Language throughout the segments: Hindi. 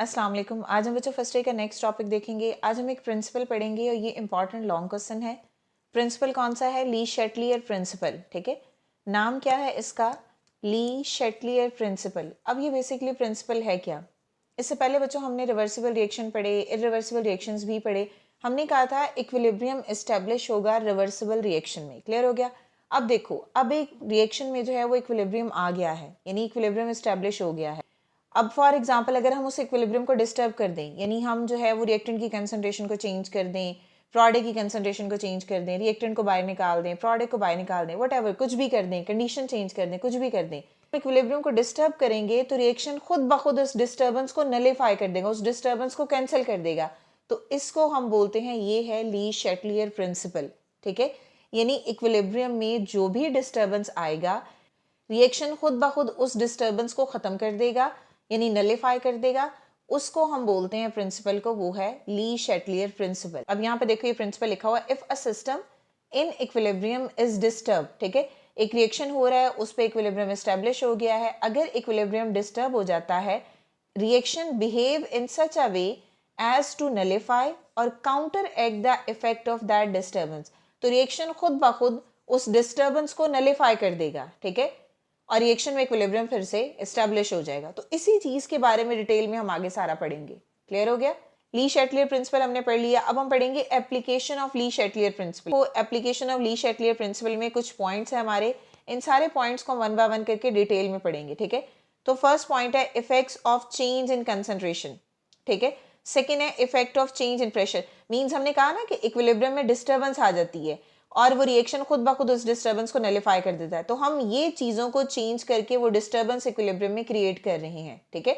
अस्सलाम वालेकुम। आज हम बच्चों फर्स्ट डे का नेक्स्ट टॉपिक देखेंगे। आज हम एक प्रिंसिपल पढ़ेंगे और ये इंपॉर्टेंट लॉन्ग क्वेश्चन है। प्रिंसिपल कौन सा है? ली शेटलियर प्रिंसिपल। ठीक है, नाम क्या है इसका? ली शेटलियर प्रिंसिपल। अब ये बेसिकली प्रिंसिपल है क्या? इससे पहले बच्चों हमने रिवर्सिबल रिएक्शन पढ़े, इरिवर्सिबल रिएक्शंस भी पढ़े। हमने कहा था इक्विलिब्रियम इस्टेब्लिश होगा रिवर्सिबल रिएक्शन में। क्लियर हो गया? अब देखो, अब एक रिएक्शन में जो है वो इक्विलिब्रियम आ गया है, यानी इक्विलिब्रियम इस्टेब्लिश हो गया है। अब फॉर एग्जांपल अगर हम उस इक्विलिब्रियम को डिस्टर्ब कर दें, यानी हम जो है वो रिएक्टेंट की कंसंट्रेशन को चेंज कर दें, प्रोडक्ट की कंसंट्रेशन को चेंज कर दें, रिएक्टेंट को बाहर निकाल दें, प्रोडक्ट को बाहर निकाल दें, व्हाटएवर, कुछ भी कर दें, कंडीशन चेंज कर दें, कुछ भी कर दें, इक्विलिब्रियम को डिस्टर्ब करेंगे तो रिएक्शन खुद ब खुद उस डिस्टर्बेंस को नलीफाई कर देगा, उस डिस्टर्बेंस को कैंसिल कर देगा। तो इसको हम बोलते हैं, ये है ली शेटलियर प्रिंसिपल। ठीक है, यानी इक्विलिब्रियम में जो भी डिस्टर्बेंस आएगा, रिएक्शन खुद ब खुद उस डिस्टर्बेंस को खत्म कर देगा, यानी नलीफाई कर देगा। उसको हम बोलते हैं प्रिंसिपल को, वो है ली शेटलियर प्रिंसिपल। अब यहाँ पे देखो ये प्रिंसिपल लिखा हुआ है, if a system in equilibrium is disturb. ठीक है, एक रिएक्शन हो रहा है, उस पर इक्विलिब्रियम एस्टेब्लिश हो गया है। अगर इक्विलिब्रियम डिस्टर्ब हो जाता है, reaction behave in such a way as to nullify और counteract the effect of that disturbance. तो रिएक्शन खुद ब खुद उस डिस्टर्बेंस को नलीफाई कर देगा। ठीक है, और रिएक्शन में इक्विलिब्रियम फिर से एस्टेब्लिश हो जाएगा। तो इसी चीज के बारे में डिटेल में हम आगे सारा पढ़ेंगे। क्लियर हो गया? ली शेटलियर प्रिंसिपल हमने पढ़ लिया। अब हम पढ़ेंगे application of Le Chatelier principle. तो application of Le Chatelier principle में कुछ पॉइंट्स है हमारे, इन सारे पॉइंट्स को वन बाय वन करके डिटेल में पढ़ेंगे। ठीक है, तो फर्स्ट पॉइंट है effects of change in concentration. ठीक है, सेकेंड है effect of change in pressure. Means हमने कहा ना कि इक्विलिब्रियम में डिस्टर्बेंस आ जाती है और वो रिएक्शन खुद ब खुद उस डिस्टर्बेंस को नलीफाई कर देता है। तो हम ये चीज़ों को चेंज करके वो डिस्टर्बेंस इक्विलिब्रियम में क्रिएट कर रहे हैं। ठीक है,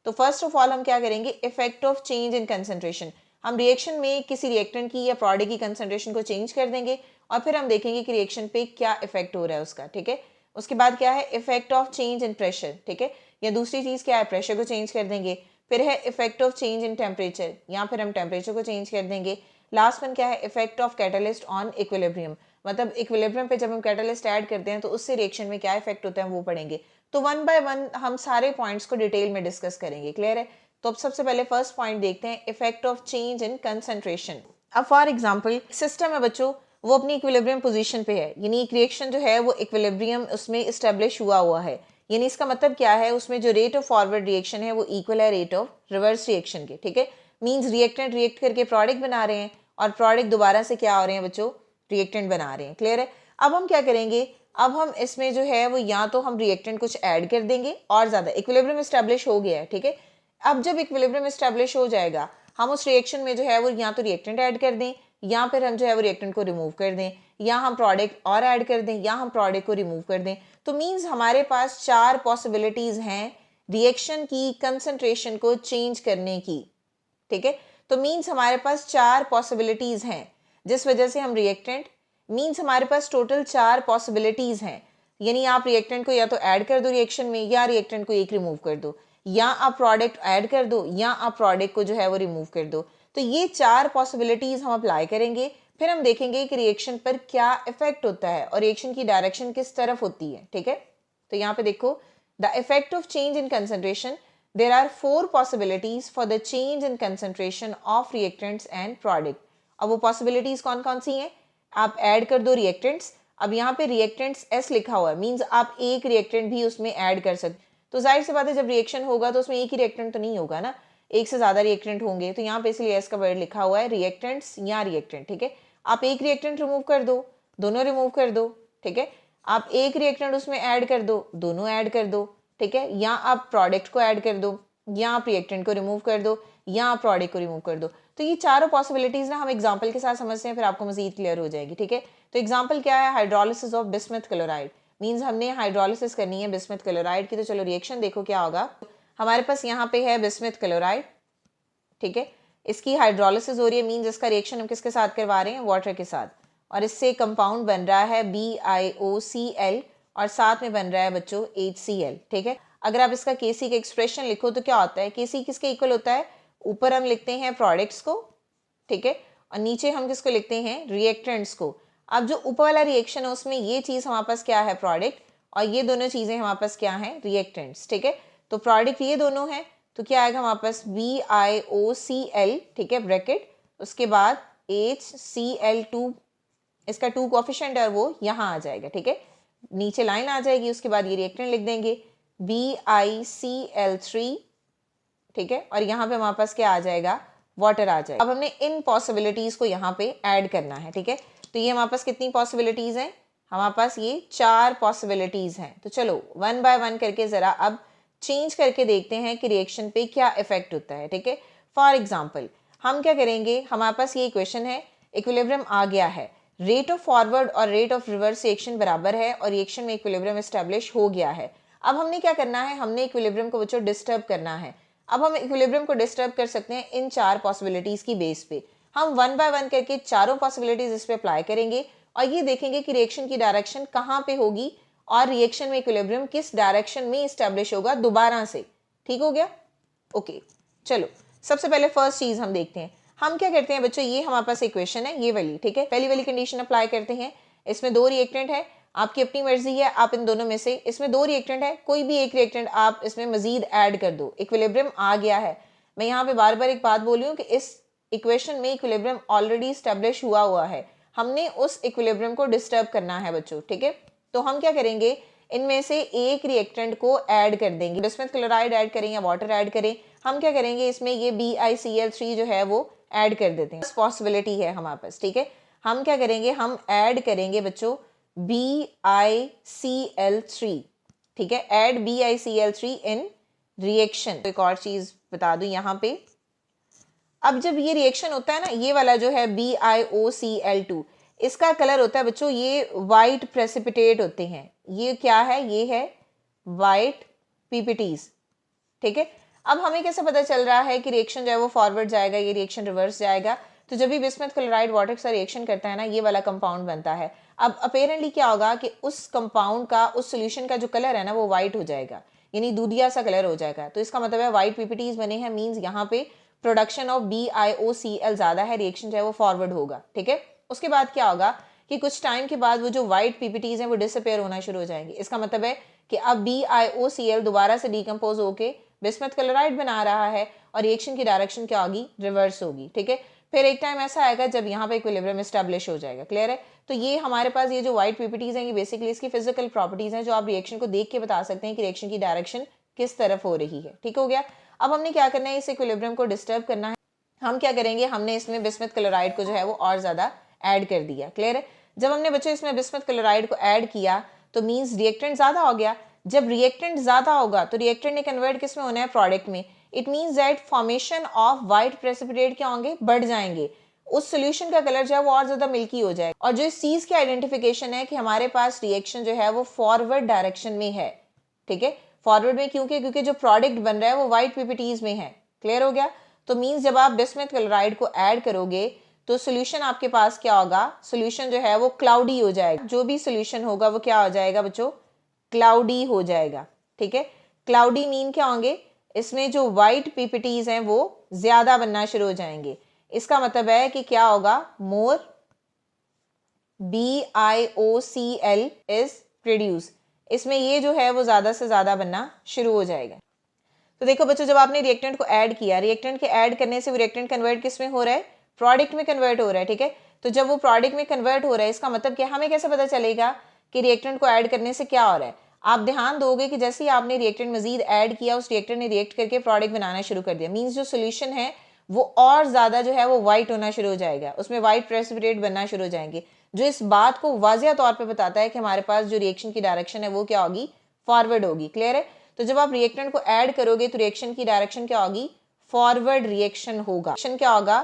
तो फर्स्ट ऑफ ऑल हम क्या करेंगे? Effect of change in concentration. हम रिएक्शन में किसी रिएक्टेंट की या प्रोडक्ट की कंसंट्रेशन को चेंज कर देंगे और फिर हम देखेंगे कि रिएक्शन पे क्या इफेक्ट हो रहा है उसका। ठीक है, उसके बाद क्या है? Effect of change in pressure. ठीक है, या दूसरी चीज़ क्या है? प्रेशर को चेंज कर देंगे। फिर है effect of change in temperature, या फिर हम टेम्परेचर को चेंज कर देंगे। लास्ट वन क्या है? Effect of catalyst on equilibrium. मतलब इक्विलिब्रियम पे जब हम कैटलिस्ट ऐड करते हैं तो उससे रिएक्शन में क्या इफेक्ट होता है वो पढ़ेंगे। तो वन बाय वन हम सारे पॉइंट्स को डिटेल में डिस्कस करेंगे। क्लियर है? तो अब सबसे पहले फर्स्ट पॉइंट देखते हैं, effect of change in concentration. अब फॉर एग्जांपल सिस्टम है बच्चों, वो अपनी इक्विलिब्रियम पोजीशन पे है, यानी एक रिएक्शन जो है वो इक्विलिब्रियम उसमें इस्टेब्लिश हुआ है। यानी इसका मतलब क्या है? उसमें जो रेट ऑफ फॉरवर्ड रिएक्शन है वो इक्वल है रेट ऑफ रिवर्स रिएक्शन के। ठीक है, मीन्स रिएक्टेंट रिएक्ट करके प्रोडक्ट बना रहे हैं और प्रोडक्ट दोबारा से क्या हो रहे हैं बच्चों? रिएक्टेंट बना रहे हैं। क्लियर है? अब हम क्या करेंगे? अब हम इसमें जो है वो या तो हम रिएक्टेंट कुछ ऐड कर देंगे और ज़्यादा, इक्विलिब्रियम एस्टेब्लिश हो गया है। ठीक है, अब जब इक्विलिब्रियम एस्टेब्लिश हो जाएगा, हम उस रिएक्शन में जो है वो या तो रिएक्टेंट ऐड कर दें, या फिर हम जो है वो रिएक्टेंट को रिमूव कर दें, या हम प्रोडक्ट और ऐड कर दें, या हम प्रोडक्ट को रिमूव कर दें। तो मीन्स हमारे पास चार पॉसिबिलिटीज हैं रिएक्शन की कंसंट्रेशन को चेंज करने की। ठीक है, तो मीन्स हमारे पास चार पॉसिबिलिटीज हैं, जिस वजह से हम रिएक्टेंट, मीन्स हमारे पास टोटल चार पॉसिबिलिटीज हैं। यानी आप रिएक्टेंट को या तो ऐड कर दो रिएक्शन में, या रिएक्टेंट को एक रिमूव कर दो, या आप प्रोडक्ट ऐड कर दो, या आप प्रोडक्ट को जो है वो रिमूव कर दो। तो ये चार पॉसिबिलिटीज हम अप्लाई करेंगे, फिर हम देखेंगे कि रिएक्शन पर क्या इफेक्ट होता है और रिएक्शन की डायरेक्शन किस तरफ होती है। ठीक है, तो यहाँ पे देखो, the effect of change in concentration, there are four possibilities for the change in concentration of reactants and product। अब वो possibilities कौन कौन सी हैं? आप ऐड कर दो reactants। अब यहाँ पे reactants S लिखा हुआ है, मीन्स आप एक reactant भी उसमें ऐड कर सकते। तो जाहिर सी बात है जब रिएक्शन होगा तो उसमें एक ही reactant तो नहीं होगा ना, एक से ज़्यादा reactant होंगे। तो यहाँ पे इसलिए S का वर्ड लिखा हुआ है, reactants या reactant। ठीक है, आप एक reactant रिमूव कर दो, दोनों रिमूव कर दो। ठीक है, आप एक reactant उसमें ऐड कर दो, दोनों ऐड कर दो। ठीक है, या आप प्रोडक्ट को ऐड कर दो, या आप रिएक्टेंट को रिमूव कर दो, या आप प्रोडक्ट को रिमूव कर दो। तो ये चारों पॉसिबिलिटीज ना हम एग्जांपल के साथ समझते हैं, फिर आपको मजीद क्लियर हो जाएगी। ठीक है, तो एग्जांपल क्या है? Hydrolysis of bismuth chloride. Means हमने हाइड्रोलिसिस करनी है बिस्मथ क्लोराइड की। तो चलो रिएक्शन देखो क्या होगा। हमारे पास यहाँ पे है बिस्मथ क्लोराइड। ठीक है, इसकी हाइड्रोलिसिस हो रही है, मीन्स इसका रिएक्शन हम किसके साथ करवा रहे हैं? वाटर के साथ। और इससे कंपाउंड बन रहा है BiOCl और साथ में बन रहा है बच्चों HCl। ठीक है, अगर आप इसका Kc का एक्सप्रेशन लिखो तो क्या होता है? Kc किसके इक्वल होता है? ऊपर हम लिखते हैं प्रोडक्ट्स को, ठीक है, और नीचे हम किसको लिखते हैं? रिएक्टेंट्स को। अब जो ऊपर वाला रिएक्शन है उसमें ये चीज़ हमारे पास क्या है? प्रोडक्ट, और ये दोनों चीज़ें हमारे पास क्या हैं? रिएक्टेंट्स। ठीक है, तो प्रोडक्ट ये दोनों हैं, तो क्या आएगा हमारे पास BiOCl, ठीक है, ब्रैकेट, उसके बाद HCl2, इसका 2 कोफिशिएंट है और वो यहाँ आ जाएगा, ठीक है, नीचे लाइन आ जाएगी, उसके बाद ये रिएक्टेंट लिख देंगे BiCl3, ठीक है, और यहाँ पे हमारे पास क्या आ जाएगा, वाटर आ जाएगा। अब हमने इन पॉसिबिलिटीज को यहाँ पे ऐड करना है, ठीक है, तो ये हमारे पास कितनी पॉसिबिलिटीज हैं, हमारे पास ये 4 पॉसिबिलिटीज हैं। तो चलो 1 बाय 1 करके जरा अब चेंज करके देखते हैं कि रिएक्शन पे क्या इफेक्ट होता है, ठीक है। फॉर एग्जाम्पल हम क्या करेंगे, हमारे पास ये इक्वेशन है, इक्विलिब्रियम आ गया है, रेट ऑफ फॉरवर्ड और रेट ऑफ रिवर्स रिएक्शन बराबर है और रिएक्शन में इक्विलिब्रियम एस्टेब्लिश हो गया है। अब हमने क्या करना है, हमने इक्विलिब्रियम को बच्चों डिस्टर्ब करना है। अब हम इक्विलिब्रियम को डिस्टर्ब कर सकते हैं इन 4 पॉसिबिलिटीज की बेस पे। हम 1 बाय 1 करके चारों पॉसिबिलिटीज इस पे अप्लाई करेंगे और ये देखेंगे कि रिएक्शन की डायरेक्शन कहाँ पे होगी और रिएक्शन में इक्विलिब्रियम किस डायरेक्शन में एस्टेब्लिश होगा दोबारा से। ठीक हो गया, ओके। चलो सबसे पहले फर्स्ट चीज हम देखते हैं, हम क्या करते हैं बच्चों, ये हमारे पास इक्वेशन है ये वाली, ठीक है, पहली वाली कंडीशन अप्लाई करते हैं। इसमें 2 रिएक्टेंट है, आपकी अपनी मर्जी है, आप इन दोनों में से, इसमें 2 रिएक्टेंट है, कोई भी एक रिएक्टेंट आप इसमें मजीद ऐड कर दो, इक्विलिब्रियम आ गया है। मैं यहाँ पे बार बार एक बात बोली हूँ कि इस इक्वेशन में इक्विलिब्रियम ऑलरेडी एस्टेब्लिश हुआ है, हमने उस इक्विलिब्रियम को डिस्टर्ब करना है बच्चों, ठीक है। तो हम क्या करेंगे, इनमें से एक रिएक्टेंट को ऐड कर देंगे, बिस्मुथ क्लोराइड ऐड करें या वाटर ऐड करें, हम क्या करेंगे इसमें ये BiCl3 जो है वो ऐड कर देते हैं, पॉसिबिलिटी है हमारे पास, ठीक है। हम क्या करेंगे, हम ऐड करेंगे बच्चों BiCl3, ठीक है, ऐड BiCl3 इन रिएक्शन। तो एक और चीज बता दूं यहाँ पे, अब जब ये रिएक्शन होता है ना, ये वाला जो है BiOCl2, इसका कलर होता है बच्चों ये वाइट प्रेसिपिटेट होते हैं, ये क्या है, ये है वाइट PPTs, ठीक है। अब हमें कैसे पता चल रहा है कि रिएक्शन जो है वो फॉरवर्ड जाएगा, ये रिएक्शन रिवर्स जाएगा, तो जब भी बिस्मुथ क्लोराइड वाटर के साथ रिएक्शन करता है ना, ये वाला कंपाउंड बनता है। अब अपेरेंटली क्या होगा कि उस कंपाउंड का, उस सोल्यूशन का जो कलर है ना वो व्हाइट हो जाएगा, यानी दूधिया सा कलर हो जाएगा, तो इसका मतलब है व्हाइट PPTs बने हैं, मींस यहाँ पे प्रोडक्शन ऑफ BiOCl ज्यादा है, रिएक्शन जो है वो फॉरवर्ड होगा, ठीक है। उसके बाद क्या होगा कि कुछ टाइम के बाद वो जो व्हाइट PPTs हैं वो डिसअपेयर होना शुरू हो जाएंगे, इसका मतलब है कि अब BiOCl दोबारा से डिकम्पोज होके बिस्मुथ क्लोराइड बना रहा है और रिएक्शन की डायरेक्शन क्या होगी, रिवर्स होगी, ठीक है। फिर एक टाइम ऐसा आएगा जब यहाँ पे इक्विलिब्रियम एस्टेब्लिश हो जाएगा, क्लियर है। तो ये हमारे पास ये जो व्हाइट PPTs हैं ये बेसिकली इसकी फिजिकल प्रॉपर्टीज हैं जो आप रिएक्शन को देख के बता सकते हैं कि रिएक्शन की डायरेक्शन किस तरफ हो रही है, ठीक हो गया। अब हमने क्या करना है, इस इक्विलिब्रियम को डिस्टर्ब करना है, हम क्या करेंगे, हमने इसमें बिस्मुथ क्लोराइड को जो है वो और ज्यादा ऐड कर दिया, क्लियर है। जब हमने बच्चों इसमें बिस्मुथ क्लोराइड को ऐड किया तो मींस रिएक्टेंट ज्यादा हो गया, जब रिएक्टेंट ज्यादा होगा तो रिएक्टेंट ने कन्वर्ट किस में होना है, प्रोडक्ट में। It means that formation of white precipitate क्या होंगे, बढ़ जाएंगे, उस सॉल्यूशन का कलर जो है वो और ज्यादा मिल्की हो जाएगा। और जो इस चीज की आइडेंटिफिकेशन है कि हमारे पास रिएक्शन जो है वो फॉरवर्ड डायरेक्शन में है, ठीक है, फॉरवर्ड में क्योंकि जो प्रोडक्ट बन रहा है वो व्हाइट PPTs में है, क्लियर हो गया। तो मींस जब आप बिस्मुथ क्लोराइड को ऐड करोगे तो सोल्यूशन आपके पास क्या होगा, सोल्यूशन जो है वो क्लाउडी हो जाएगा, जो भी सोल्यूशन होगा वो क्या हो जाएगा बच्चों, क्लाउडी हो जाएगा, ठीक है। क्लाउडी मीन क्या होंगे, इसमें जो व्हाइट PPTs हैं वो ज्यादा बनना शुरू हो जाएंगे, इसका मतलब है कि क्या होगा, मोर BiOCl इज प्रोड्यूस, इसमें ये जो है वो ज्यादा से ज्यादा बनना शुरू हो जाएगा। तो देखो बच्चों जब आपने रिएक्टेंट को ऐड किया, रिएक्टेंट के ऐड करने से वो रिएक्टेंट कन्वर्ट किस में हो रहा है, प्रोडक्ट में कन्वर्ट हो रहा है, ठीक है। तो जब वो प्रोडक्ट में कन्वर्ट हो रहा है इसका मतलब क्या, हमें कैसे पता चलेगा कि रिएक्टेंट को ऐड करने से क्या हो रहा है। आप ध्यान दोगे कि जैसे ही आपने रिएक्टेंट मजीद ऐड किया, उस रिएक्टेंट ने रिएक्ट करके प्रोडक्ट बनाना शुरू कर दिया, मींस जो सोल्यूशन है वो और ज्यादा जो है वो व्हाइट होना शुरू हो जाएगा, उसमें व्हाइट प्रेसिपिटेट बनना शुरू हो जाएंगे, जो इस बात को वाजिया तौर पे बताता है कि हमारे पास जो रिएक्शन की डायरेक्शन है वो क्या होगी, फॉरवर्ड होगी, क्लियर है। तो जब आप रिएक्टेंट को ऐड करोगे तो रिएक्शन की डायरेक्शन क्या होगी, फॉरवर्ड रिएक्शन होगा, क्या होगा,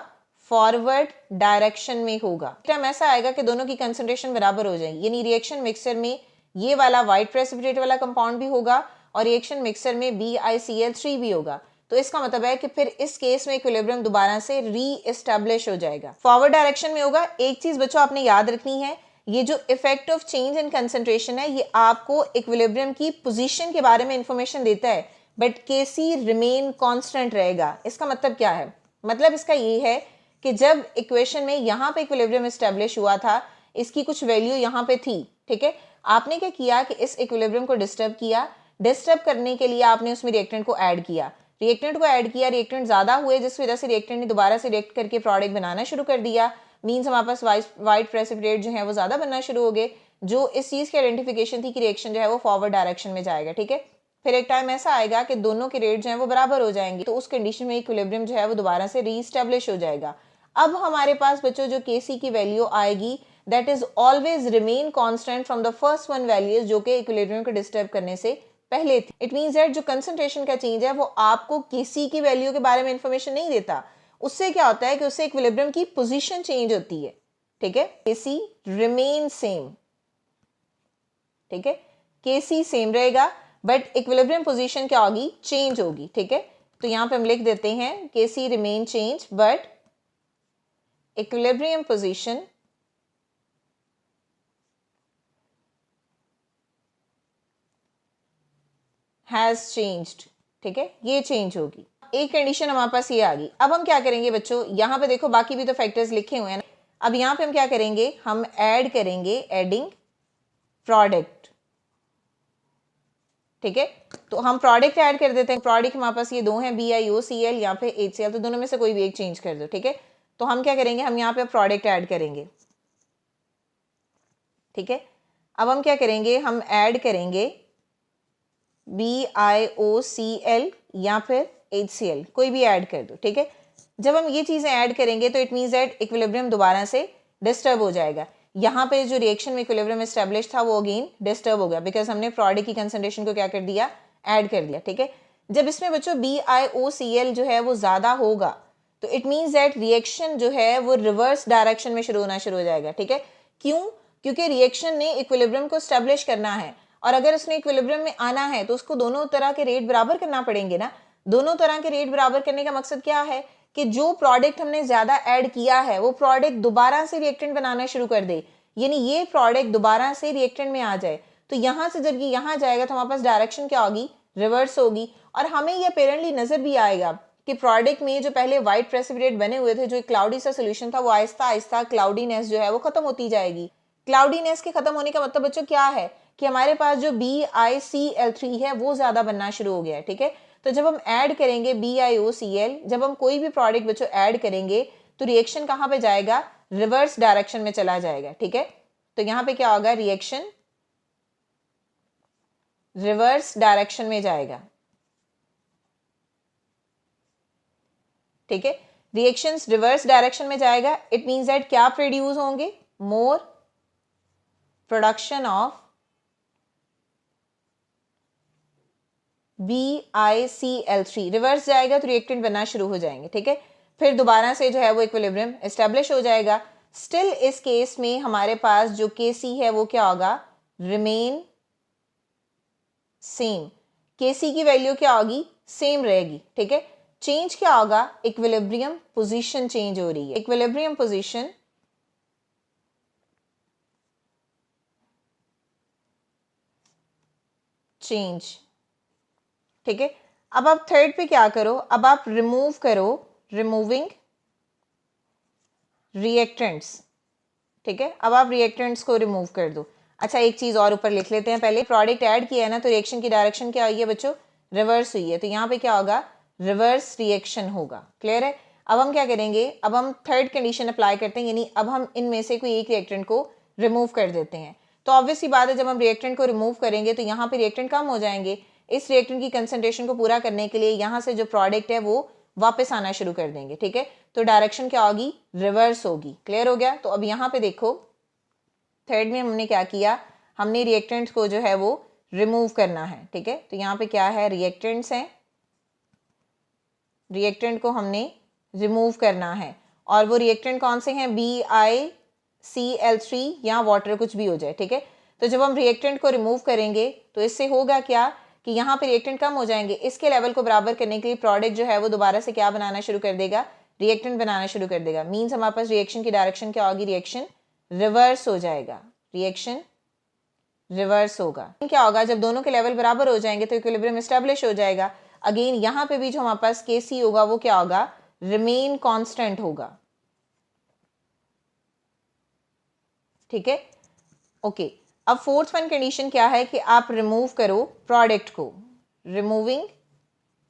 फॉरवर्ड डायरेक्शन में होगा। टाइम ऐसा आएगा कि दोनों की कंसंट्रेशन बराबर हो जाएगी, यानी रिएक्शन मिक्सर में ये वाला व्हाइट प्रेसिपिटेट वाला कंपाउंड भी होगा और रिएक्शन मिक्सर में BiCl3 भी होगा। तो इसका मतलब है कि फिर इस केस में इक्विलिब्रियम दोबारा से री एस्टैब्लिश हो जाएगा, फॉरवर्ड डायरेक्शन में होगा। एक चीज बच्चों आपने याद रखनी है, ये जो effect of change in concentration है ये आपको इक्विलिब्रियम की पोजीशन के बारे में इंफॉर्मेशन देता है, बट Kc रिमेन कांस्टेंट रहेगा। इसका मतलब क्या है, मतलब इसका ये है कि जब इक्वेशन में यहाँ पे इक्विलिब्रियम एस्टेब्लिश हुआ था, इसकी कुछ वैल्यू यहाँ पे थी, ठीक है। आपने क्या किया कि इस इक्विलिब्रियम को डिस्टर्ब किया, डिस्टर्ब करने के लिए आपने उसमें रिएक्टेंट को ऐड किया, रिएक्टेंट को ऐड किया, रिएक्टेंट ज़्यादा हुए जिस वजह से रिएक्टेंट ने दोबारा से रिएक्ट करके प्रोडक्ट बनाना शुरू कर दिया, मीन्स हमारे पास वाइट प्रेसिपिटेट जो है वो ज़्यादा बनना शुरू हो गए, जो इस चीज़ की आइडेंटिफिकेशन थी कि रिएक्शन जो है वो फॉरवर्ड डायरेक्शन में जाएगा। ठीक है, फिर एक टाइम ऐसा आएगा कि दोनों के रेट जो है वो बराबर हो जाएंगे, तो उस कंडीशन में इक्विलिब्रियम जो है वो दोबारा से रीस्टेब्लिश हो जाएगा। अब हमारे पास बच्चों जो Kc की वैल्यू आएगी that is always remain constant from the first one values जो कि इक्विलिब्रियम को डिस्टर्ब करने से पहले थी। इट मींस दैट जो कंसंट्रेशन का चेंज है वो आपको Kc की वैल्यू के बारे में इंफॉर्मेशन नहीं देता, उससे क्या होता है कि उससे इक्विलिब्रियम की पोजीशन चेंज होती है। ठीक है, Kc रिमेन सेम, ठीक है, Kc सेम रहेगा बट इक्विलिब्रियम पोजीशन क्या होगी, चेंज होगी। ठीक है, तो यहां पे हम लिख देते हैं Kc remain change but equilibrium position has changed. ठीक है, ये चेंज होगी। एक कंडीशन हमारे पास ये आ गई। अब हम क्या करेंगे बच्चों, यहां पे देखो बाकी भी तो फैक्टर्स लिखे हुए हैं। अब यहां पे हम क्या करेंगे, हम ऐड करेंगे, एडिंग प्रोडक्ट। ठीक है, तो हम प्रोडक्ट ऐड कर देते हैं। प्रोडक्ट हमारे पास ये दो हैं, BiOCl, यहाँ पे HCl, तो दोनों में से कोई भी एक चेंज कर दो। ठीक है, तो हम क्या करेंगे, हम यहाँ पे प्रोडक्ट ऐड करेंगे। ठीक है, अब हम क्या करेंगे, हम ऐड करेंगे BiOCl या फिर HCl, कोई भी ऐड कर दो। ठीक है, जब हम ये चीजें ऐड करेंगे तो इट मींस दैट इक्विलिब्रियम दोबारा से डिस्टर्ब हो जाएगा। यहाँ पे जो रिएक्शन में इक्विलिब्रियम एस्टेब्लिश था वो अगेन डिस्टर्ब हो गया, बिकॉज हमने प्रोडक्ट की कंसंट्रेशन को क्या कर दिया, ऐड कर दिया। ठीक है, जब इसमें बच्चों BiOCl जो है वो ज्यादा होगा तो इट मींस दैट रिएक्शन जो है वो रिवर्स डायरेक्शन में शुरू होना शुरू हो जाएगा। ठीक है, क्यों, क्योंकि रिएक्शन ने इक्विलिब्रियम को स्टेब्लिश करना है, और अगर उसने इक्विलिब्रियम में आना है तो उसको दोनों तरह के रेट बराबर करना पड़ेंगे ना। दोनों तरह के रेट बराबर करने का मकसद क्या है कि जो प्रोडक्ट हमने ज्यादा ऐड किया है वो प्रोडक्ट दोबारा से रिएक्टेंट बनाना शुरू कर दे, यानी ये प्रोडक्ट दोबारा से रिएक्टेंट में आ जाए। तो यहां से जब ये यहां जाएगा तो हमारे पास डायरेक्शन क्या होगी, रिवर्स होगी। और हमें ये अपेरेंटली नजर भी आएगा कि प्रोडक्ट में जो पहले व्हाइट प्रेसिपिटेट बने हुए थे, जो एक क्लाउडी सा सोल्यूशन था, वो आहिस्ता आहिस्ता क्लाउडीनेस जो है वो खत्म होती जाएगी। क्लाउडीनेस के खत्म होने का मतलब बच्चों क्या है कि हमारे पास जो BiCl3 है वो ज्यादा बनना शुरू हो गया है। ठीक है, तो जब हम ऐड करेंगे BiOCl, जब हम कोई भी प्रोडक्ट बच्चों ऐड करेंगे तो रिएक्शन कहां पे जाएगा, रिवर्स डायरेक्शन में चला जाएगा। ठीक है, तो यहां पे क्या होगा, रिएक्शन रिवर्स डायरेक्शन में जाएगा। ठीक है, रिएक्शंस रिवर्स डायरेक्शन में जाएगा। इट मींस दैट क्या प्रोड्यूस होंगे, मोर प्रोडक्शन ऑफ BiCl3, रिवर्स जाएगा तो रिएक्टेंट बनना शुरू हो जाएंगे। ठीक है, फिर दोबारा से जो है वो इक्विलिब्रियम एस्टेब्लिश हो जाएगा। स्टिल इस केस में हमारे पास जो Kc है वो क्या होगा, रिमेन सेम। Kc की वैल्यू क्या होगी, सेम रहेगी। ठीक है, चेंज क्या होगा, इक्विलिब्रियम पोजीशन चेंज हो रही है, इक्विलिब्रियम पोजीशन चेंज। ठीक है, अब आप थर्ड पे क्या करो, अब आप रिमूव करो, रिमूविंग रिएक्टेंट्स। ठीक है, अब आप रिएक्टेंट्स को रिमूव कर दो। अच्छा, एक चीज और ऊपर लिख लेते हैं, पहले प्रोडक्ट ऐड किया है ना तो रिएक्शन की डायरेक्शन क्या हुई है बच्चों, रिवर्स हुई है, तो यहाँ पे क्या होगा, रिवर्स रिएक्शन होगा। क्लियर है, अब हम क्या करेंगे, अब हम थर्ड कंडीशन अप्लाई करते हैं, यानी अब हम इनमें से कोई एक रिएक्टेंट को रिमूव कर देते हैं। तो ऑब्वियसली बात है, जब हम रिएक्टेंट को रिमूव करेंगे तो यहाँ पे रिएक्टेंट कम हो जाएंगे। इस रिएक्टेंट की कंसंट्रेशन को पूरा करने के लिए यहाँ से जो प्रोडक्ट है वो वापस आना शुरू कर देंगे। ठीक है, तो डायरेक्शन क्या होगी, रिवर्स होगी। क्लियर हो गया, तो अब यहाँ पे देखो थर्ड में हमने क्या किया, हमने रिएक्टेंट्स को जो है वो रिमूव करना है। ठीक है, तो यहाँ पे क्या है, रिएक्टेंट्स हैं, रिएक्टेंट को हमने रिमूव करना है, और वो रिएक्टेंट कौन से हैं, BiCl3 या वाटर, कुछ भी हो जाए। ठीक है, तो जब हम रिएक्टेंट को रिमूव करेंगे तो इससे होगा क्या कि यहाँ पे रिएक्टेंट कम हो जाएंगे। इसके लेवल को बराबर करने के लिए प्रोडक्ट जो है वो दोबारा से क्या बनाना शुरू कर देगा, रिएक्टेंट बनाना शुरू कर देगा। मीन्स हमारे पास रिएक्शन की डायरेक्शन क्या होगी, रिएक्शन रिवर्स हो जाएगा, रिएक्शन रिवर्स होगा। क्या होगा, जब दोनों के लेवल बराबर हो जाएंगे तो इक्विलिब्रियम एस्टेब्लिश हो जाएगा। अगेन यहाँ पे भी जो हमारे पास Kc होगा वो क्या होगा, रिमेन कांस्टेंट होगा। ठीक है, ओके। अब फोर्थ वन कंडीशन क्या है कि आप रिमूव करो प्रोडक्ट को, रिमूविंग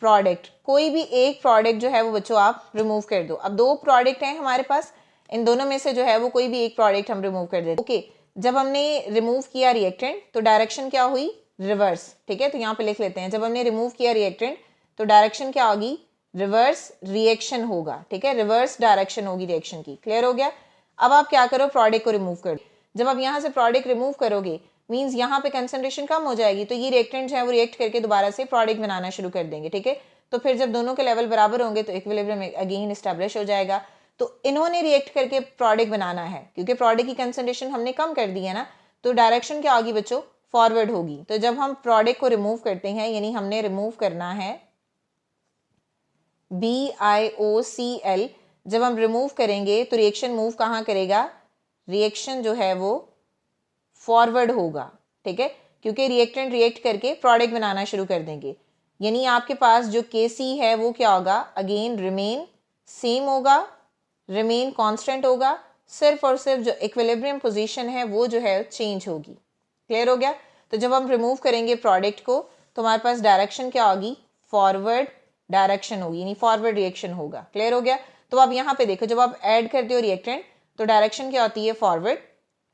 प्रोडक्ट, कोई भी एक प्रोडक्ट जो है वो बच्चों आप रिमूव कर दो। अब दो प्रोडक्ट हैं हमारे पास, इन दोनों में से जो है वो कोई भी एक प्रोडक्ट हम रिमूव कर देते। ओके, जब हमने रिमूव किया रिएक्टेंट तो डायरेक्शन क्या हुई, रिवर्स। ठीक है, तो यहाँ पे लिख लेते हैं, जब हमने रिमूव किया रिएक्टेंट तो डायरेक्शन क्या होगी, रिवर्स रिएक्शन होगा। ठीक है, रिवर्स डायरेक्शन होगी रिएक्शन की। क्लियर हो गया। अब आप क्या करो, प्रोडक्ट को रिमूव करो। जब आप यहाँ से प्रोडक्ट रिमूव करोगे मींस यहाँ पे कंसंट्रेशन कम हो जाएगी, तो ये रिएक्टेंट जो है वो रिएक्ट करके दोबारा से प्रोडक्ट बनाना शुरू कर देंगे। ठीक है, तो फिर जब दोनों के लेवल बराबर होंगे तो इक्विलिब्रियम अगेन एस्टैब्लिश हो जाएगा। तो इन्होंने रिएक्ट करके प्रोडक्ट बनाना है, क्योंकि प्रोडक्ट की कंसंट्रेशन हमने कम कर दी है ना, तो डायरेक्शन क्या होगी बच्चों, फॉरवर्ड होगी। तो जब हम प्रोडक्ट को रिमूव करते हैं, यानी हमने रिमूव करना है BiOCl, जब हम रिमूव करेंगे तो रिएक्शन मूव कहाँ करेगा, रिएक्शन जो है वो फॉरवर्ड होगा। ठीक है, क्योंकि रिएक्टेंट रिएक्ट करके प्रोडक्ट बनाना शुरू कर देंगे, यानी आपके पास जो Kc है वो क्या होगा, अगेन रिमेन सेम होगा, रिमेन कांस्टेंट होगा, सिर्फ और सिर्फ जो इक्विलिब्रियम पोजीशन है वो जो है चेंज होगी। क्लियर हो गया। तो जब हम रिमूव करेंगे प्रोडक्ट को तो हमारे पास डायरेक्शन क्या होगी, फॉरवर्ड डायरेक्शन होगी, यानी फॉरवर्ड रिएक्शन होगा। क्लियर हो गया। तो आप यहाँ पे देखो, जब आप ऐड करते हो रिएक्टेंट तो डायरेक्शन क्या होती है, फॉरवर्ड।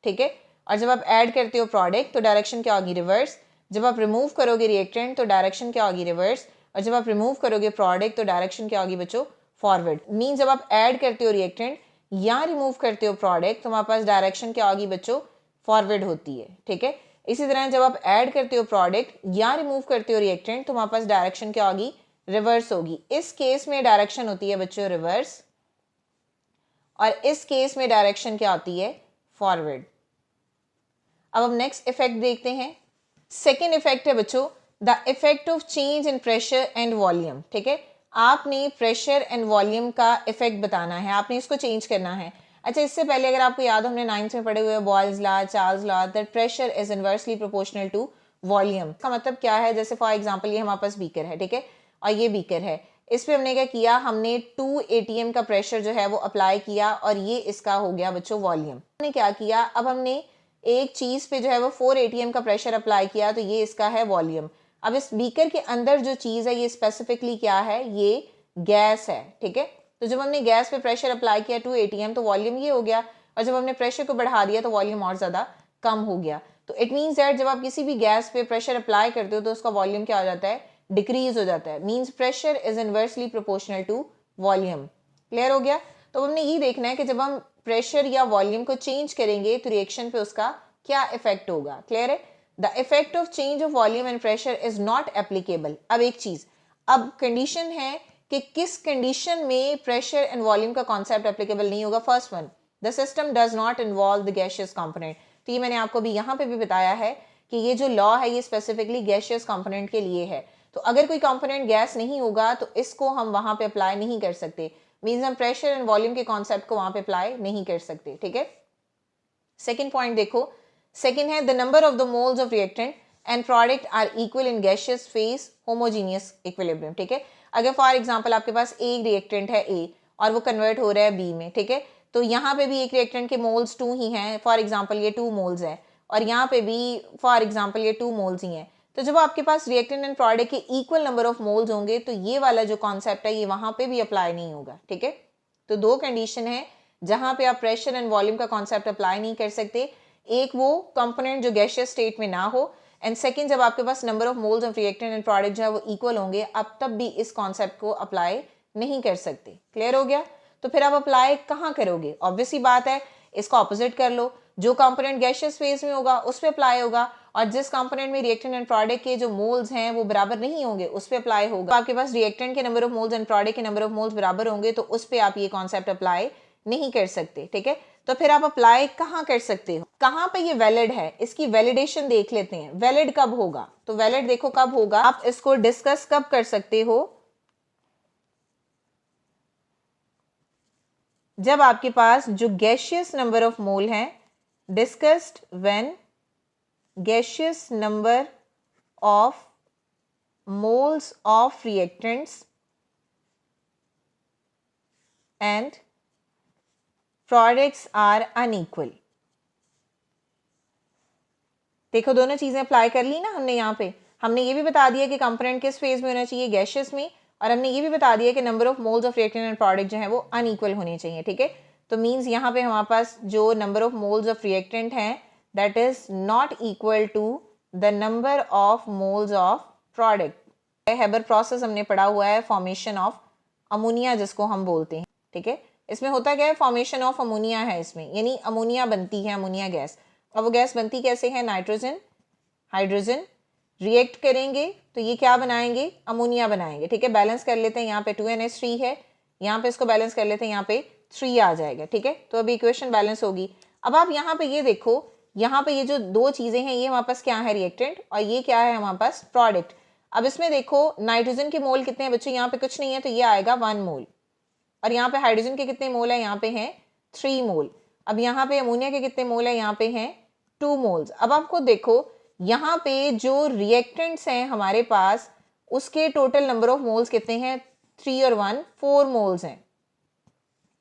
ठीक है, और जब आप ऐड करते हो प्रोडक्ट तो डायरेक्शन क्या होगी, रिवर्स। जब आप रिमूव करोगे रिएक्टेंट तो डायरेक्शन क्या होगी, रिवर्स। और जब आप रिमूव करोगे प्रोडक्ट तो डायरेक्शन क्या होगी बच्चों, फॉरवर्ड। मीन जब आप ऐड करते हो रिएक्टेंट या रिमूव करते हो प्रोडक्ट तो हमारे पास डायरेक्शन क्या होगी बच्चों, फॉरवर्ड होती है। ठीक है, इसी तरह जब आप ऐड करते हो प्रोडक्ट या रिमूव करते हो रिएक्टेंट तो हमारे पास डायरेक्शन क्या होगी, रिवर्स होगी। इस केस में डायरेक्शन होती है बच्चों रिवर्स, और इस केस में डायरेक्शन क्या होती है, फॉरवर्ड। अब हम नेक्स्ट इफेक्ट देखते हैं। सेकेंड इफेक्ट है बच्चों the effect of change in pressure and volume. ठीक है, आपने प्रेशर एंड वॉल्यूम का इफेक्ट बताना है, आपने इसको चेंज करना है। अच्छा, इससे पहले अगर आपको याद हो, हमने 9th में पढ़े हुए Boyle's law, Charles law, that pressure is inversely proportional to volume. का मतलब क्या है, जैसे फॉर एग्जांपल ये हमारे पास बीकर है, ठीक है, और ये बीकर है, इस पे हमने क्या किया, हमने 2 atm का प्रेशर जो है वो अप्लाई किया और ये इसका हो गया बच्चों वॉल्यूम। हमने क्या किया, अब हमने एक चीज पे जो है वो 4 atm का प्रेशर अप्लाई किया तो ये इसका है वॉल्यूम। अब इस बीकर के अंदर जो चीज है ये स्पेसिफिकली क्या है, ये गैस है। ठीक है, तो जब हमने गैस पे प्रेशर अप्लाई किया 2 atm तो वॉल्यूम ये हो गया, और जब हमने प्रेशर को बढ़ा दिया तो वॉल्यूम और ज्यादा कम हो गया। तो इट मीन्स दैट जब आप किसी भी गैस पे प्रेशर अप्लाई करते हो तो उसका वॉल्यूम क्या हो जाता है, डिक्रीज हो जाता है। Means pressure is inversely proportional to volume. Clear हो गया। तो हमने ये देखना है कि जब हम प्रेशर या वॉल्यूम को चेंज करेंगे तो रिएक्शन पे उसका क्या इफेक्ट होगा। क्लियर है। The effect of change of volume and pressure is not applicable. अब एक चीज, अब कंडीशन है कि किस कंडीशन में प्रेशर एंड वॉल्यूम का कॉन्सेप्ट एप्लीकेबल नहीं होगा। First one, the system does not involve the gaseous component. तो ये मैंने आपको भी यहाँ पे भी बताया है कि ये जो लॉ है ये स्पेसिफिकली गैसियस कंपोनेंट के लिए है। तो अगर कोई कंपोनेंट गैस नहीं होगा तो इसको हम वहां पे अप्लाई नहीं कर सकते। मींस हम प्रेशर एंड वॉल्यूम के कॉन्सेप्ट को वहां पे अप्लाई नहीं कर सकते। ठीक है, सेकेंड पॉइंट देखो, सेकेंड है the number of the moles of reactant and product are equal in gaseous phase homogeneous equilibrium. ठीक है, अगर फॉर एग्जांपल आपके पास एक रिएक्टेंट है ए और वो कन्वर्ट हो रहा है बी में, ठीक है, तो यहाँ पे भी एक रिएक्टेंट के मोल्स 2 ही हैं, फॉर एग्जांपल ये 2 मोल्स है, और यहाँ पे भी फॉर एग्जांपल ये 2 मोल्स ही हैं। तो जब आपके पास रिएक्टेंट एंड प्रोडक्ट के इक्वल नंबर ऑफ मोल्स होंगे तो ये वाला जो कॉन्सेप्ट है ये वहां पे भी अप्लाई नहीं होगा। ठीक है, तो दो कंडीशन है जहां पे आप प्रेशर एंड वॉल्यूम का कॉन्सेप्ट अप्लाई नहीं कर सकते। एक वो कंपोनेंट जो गैसियस स्टेट में ना हो, एंड सेकंड जब आपके पास number of moles of reactant and product जो है वो इक्वल होंगे, आप तब भी इस कॉन्सेप्ट को अप्लाई नहीं कर सकते। क्लियर हो गया। तो फिर आप अप्लाई कहाँ करोगे, ऑब्वियसली बात है इसका ऑपोजिट कर लो, जो कंपोनेंट गैसियस फेज में होगा उस पर अप्लाई होगा, और जिस कंपोनेंट में रिएक्टेंट एंड प्रोडक्ट के जो मोल्स हैं वो बराबर नहीं होंगे उस पर अप्लाई होगा। तो आपके पास रिएक्टेंट के number of moles and product के नंबर ऑफ मोल्स बराबर होंगे तो उस पर आप ये कॉन्सेप्ट अप्लाई नहीं कर सकते। ठीक है, तो फिर आप अप्लाई कहाँ कर सकते हो, कहाँ पे ये वैलिड है, इसकी वैलिडेशन देख लेते हैं। वैलिड कब होगा, तो वैलिड देखो कब होगा, आप इसको डिस्कस कब कर सकते हो, जब आपके पास जो गैसियस नंबर ऑफ मोल है, discussed when gaseous number of moles of reactants and products are unequal। देखो दोनों चीजें अप्लाई कर ली ना हमने, यहाँ पे हमने ये भी बता दिया कि कंपोनेंट किस फेज में होना चाहिए, गैशियस में, और हमने ये भी बता दिया कि number of moles of reactant and product जो है वो अनइक्वल होने चाहिए, ठीक है। तो मीन्स यहाँ पे हमारे पास जो number of moles of reactant हैं that is not equal to the number of moles of product. Haber process हमने पढ़ा हुआ है, फॉर्मेशन ऑफ अमोनिया जिसको हम बोलते हैं, ठीक है। इसमें होता क्या है, फॉर्मेशन ऑफ अमोनिया है इसमें, यानी अमोनिया बनती है, अमोनिया गैस। अब वो गैस बनती कैसे है, नाइट्रोजन हाइड्रोजन रिएक्ट करेंगे तो ये क्या बनाएंगे, अमोनिया बनाएंगे, ठीक है। बैलेंस कर लेते हैं, यहाँ पे 2NH3 है, यहाँ पे इसको बैलेंस कर लेते हैं, यहाँ पे 3 आ जाएगा, ठीक है। तो अभी इक्वेशन बैलेंस होगी। अब आप यहाँ पे ये देखो, यहाँ पे ये जो दो चीजें हैं ये हमारे पास क्या है, रिएक्टेंट, और ये क्या है हमारे पास, प्रोडक्ट। अब इसमें देखो नाइट्रोजन के मोल कितने हैं बच्चों, यहाँ पे कुछ नहीं है तो ये आएगा 1 मोल, और यहाँ पे हाइड्रोजन के कितने मोल है, यहाँ पे हैं 3 मोल। अब यहाँ पे अमोनिया के कितने मोल है, यहाँ पे हैं 2 मोल्स। अब आपको देखो यहाँ पे जो रिएक्टेंट्स हैं हमारे पास उसके टोटल नंबर ऑफ मोल्स कितने हैं, 3 और 1 4 मोल्स हैं,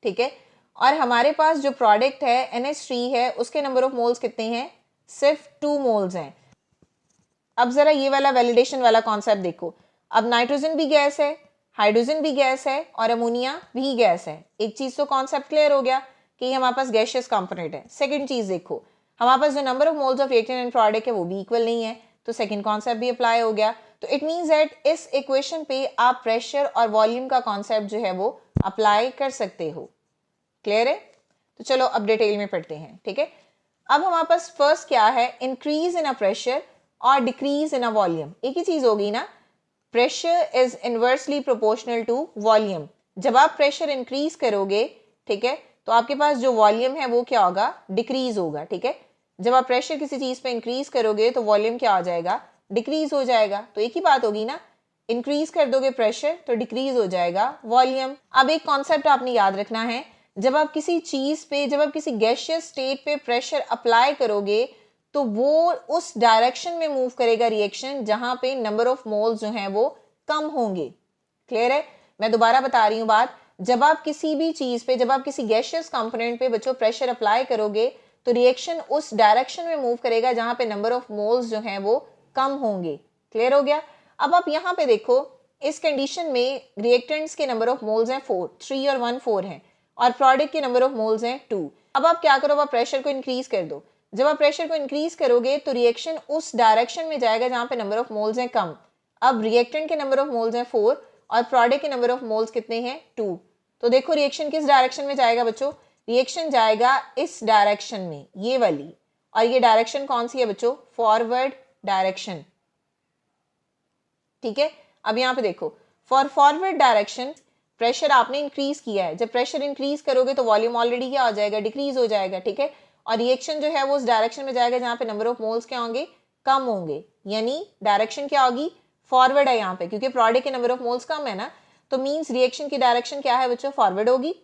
ठीक है। और हमारे पास जो प्रोडक्ट है NH3 है उसके नंबर ऑफ मोल्स कितने हैं, सिर्फ 2 मोल्स हैं। अब जरा ये वाला वैलिडेशन वाला कॉन्सेप्ट देखो, अब नाइट्रोजन भी गैस है, हाइड्रोजन भी गैस है और अमोनिया भी गैस है। एक चीज तो कॉन्सेप्ट क्लियर हो गया कि हमारे पास गैशियस कंपोनेंट है। सेकंड चीज देखो, हमारे पास जो number of moles of reactant and product है वो भी इक्वल नहीं है, तो सेकंड कॉन्सेप्ट भी अप्लाई हो गया। तो इट मींस दैट इस इक्वेशन पे आप प्रेशर और वॉल्यूम का कॉन्सेप्ट जो है वो अप्लाई कर सकते हो। क्लियर है? तो चलो अब डिटेल में पढ़ते हैं, ठीक है। अब हमारे पास फर्स्ट क्या है, इंक्रीज इन अ प्रेशर और डिक्रीज इन अ वॉल्यूम। एक ही चीज होगी ना, pressure is inversely proportional to volume. जब आप प्रेशर इंक्रीज करोगे, ठीक है, तो आपके पास जो वॉल्यूम है वो क्या होगा, डिक्रीज होगा, ठीक है। जब आप प्रेशर किसी चीज पे इंक्रीज करोगे तो वॉल्यूम क्या हो जाएगा, डिक्रीज हो जाएगा। तो एक ही बात होगी ना, इंक्रीज कर दोगे प्रेशर तो डिक्रीज हो जाएगा वॉल्यूम। अब एक कॉन्सेप्ट आपने याद रखना है, जब आप किसी चीज पे, जब आप किसी गैशियस स्टेट पे प्रेशर अप्लाई करोगे तो वो उस डायरेक्शन में मूव करेगा रिएक्शन जहां पे नंबर ऑफ मोल्स जो हैं वो कम होंगे। क्लियर है? मैं दोबारा बता रही हूँ बात, जब आप किसी भी चीज पे, जब आप किसी गैशियस कंपोनेंट पे बच्चों प्रेशर अप्लाई करोगे तो रिएक्शन उस डायरेक्शन में मूव करेगा जहां पे नंबर ऑफ मोल्स जो हैं वो कम होंगे। क्लियर हो गया? अब आप यहाँ पे देखो, इस कंडीशन में रिएक्टेंट्स के नंबर ऑफ मोल्स हैं 4, 3 और 1 4 हैं, और प्रोडक्ट के नंबर ऑफ मोल्स हैं 2। अब आप क्या करो, आप प्रेशर को इंक्रीज कर दो। जब आप प्रेशर को इंक्रीज करोगे तो रिएक्शन उस डायरेक्शन में जाएगा जहां पे नंबर ऑफ मोल्स हैं कम। अब रिएक्टेंट के नंबर ऑफ मोल्स हैं 4 और प्रोडक्ट के नंबर ऑफ मोल्स कितने हैं, 2। तो देखो रिएक्शन किस डायरेक्शन में जाएगा बच्चों, रिएक्शन जाएगा इस डायरेक्शन में, ये वाली, और ये डायरेक्शन कौन सी है बच्चों, फॉरवर्ड डायरेक्शन, ठीक है। अब यहाँ पे देखो, फॉर फॉरवर्ड डायरेक्शन प्रेशर आपने इंक्रीज किया है, जब प्रेशर इंक्रीज करोगे तो वॉल्यूम ऑलरेडी क्या हो जाएगा, डिक्रीज हो जाएगा, ठीक है। और रिएक्शन जो है वो उस डायरेक्शन में जाएगा जहां पे नंबर ऑफ मोल्स क्या होंगे, कम होंगे, यानी डायरेक्शन क्या होगी, फॉरवर्ड है यहाँ पे, क्योंकि प्रोडक्ट के नंबर ऑफ मोल्स कम है ना, तो मींस रिएक्शन की डायरेक्शन क्या है बच्चों, फॉरवर्ड होगी,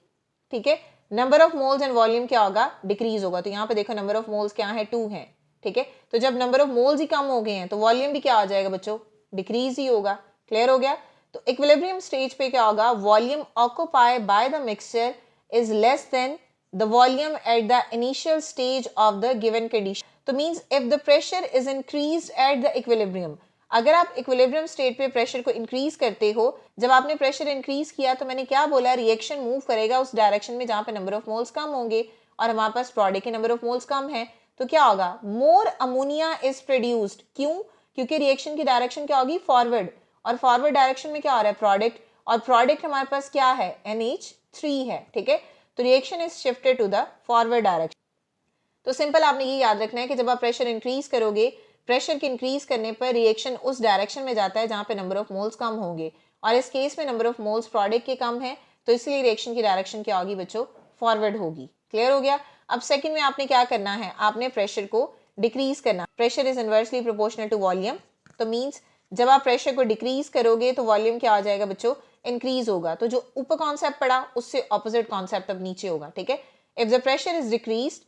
ठीक है। Number of moles and volume क्या होगा, डिक्रीज होगा। तो यहाँ पे देखो नंबर ऑफ मोल्स क्या है, 2 है, ठीक है। तो जब नंबर ऑफ मोल्स ही कम हो गए हैं तो वॉल्यूम भी क्या आ जाएगा बच्चों, डिक्रीज ही होगा। क्लियर हो गया? तो इक्विलिब्रियम स्टेज पे क्या होगा, volume occupy by the mixture is less than the volume at the initial stage of the given condition. तो means if the pressure is increased at the equilibrium, अगर आप इक्विलिब्रियम स्टेट पे प्रेशर को इंक्रीज करते हो, जब आपने प्रेशर इंक्रीज किया तो मैंने क्या बोला, रिएक्शन मूव करेगा उस डायरेक्शन में जहां पे नंबर ऑफ मोल्स कम होंगे, और हमारे पास प्रोडक्ट के नंबर ऑफ मोल्स कम है, तो क्या होगा, मोर अमोनिया इज प्रोड्यूस्ड। क्यों? क्योंकि रिएक्शन की डायरेक्शन क्या होगी, फॉरवर्ड, और फॉरवर्ड डायरेक्शन में क्या आ रहा है, प्रोडक्ट, और प्रोडक्ट हमारे पास क्या है, NH3 है, ठीक है। तो reaction is shifted to the forward direction. तो सिंपल आपने ये याद रखना है कि जब आप प्रेशर इंक्रीज करोगे, प्रेशर के इंक्रीज करने पर रिएक्शन उस डायरेक्शन में जाता है जहां पे नंबर ऑफ मोल्स कम होंगे, और इस केस में नंबर ऑफ मोल्स प्रोडक्ट के कम है, तो इसलिए रिएक्शन की डायरेक्शन क्या होगी बच्चों, फॉरवर्ड होगी। क्लियर हो गया? अब सेकंड में आपने क्या करना है, आपने प्रेशर को डिक्रीज करना। Pressure is inversely proportional to volume, तो मींस जब आप प्रेशर को डिक्रीज करोगे तो वॉल्यूम क्या आ जाएगा बच्चों, इंक्रीज होगा। तो जो ऊपर कॉन्सेप्ट पड़ा उससे ऑपोजिट कॉन्सेप्ट अब नीचे होगा, ठीक है। If the pressure is decrease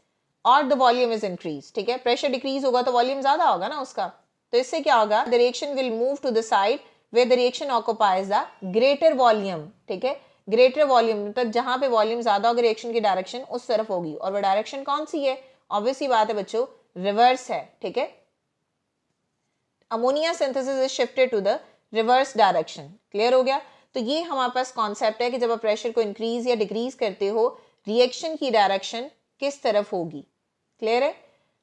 और द वॉल्यूम इज इंक्रीज, ठीक है, प्रेशर डिक्रीज होगा तो वॉल्यूम ज्यादा होगा ना उसका, तो इससे क्या होगा, the reaction will move to the side where the reaction occupies the greater volume, ठीक है। ग्रेटर वॉल्यूम मतलब जहां पे वॉल्यूम ज्यादा होगा रिएक्शन की डायरेक्शन उस तरफ होगी, और वो डायरेक्शन कौन सी है, ऑब्वियसली बात है बच्चों, रिवर्स है, ठीक है। Ammonia synthesis is shifted to the reverse direction. Clear हो गया? तो ये हमारे पास कॉन्सेप्ट है कि जब आप प्रेशर को इंक्रीज या डिक्रीज करते हो, रिएक्शन की डायरेक्शन किस तरफ होगी। क्लियर है?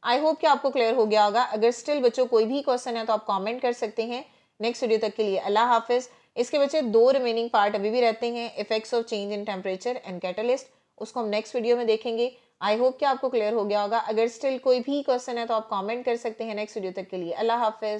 आई होप कि आपको क्लियर हो गया होगा। अगर स्टिल बच्चों कोई भी क्वेश्चन है तो आप कमेंट कर सकते हैं। नेक्स्ट वीडियो तक के लिए अल्लाह हाफिज। इसके बच्चे 2 रिमेनिंग पार्ट अभी भी रहते हैं, effects of change in temperature and catalyst, उसको हम नेक्स्ट वीडियो में देखेंगे। आई होप कि आपको क्लियर हो गया होगा। अगर स्टिल कोई भी क्वेश्चन है तो आप कमेंट कर सकते हैं। नेक्स्ट वीडियो तक के लिए अल्लाह हाफिज।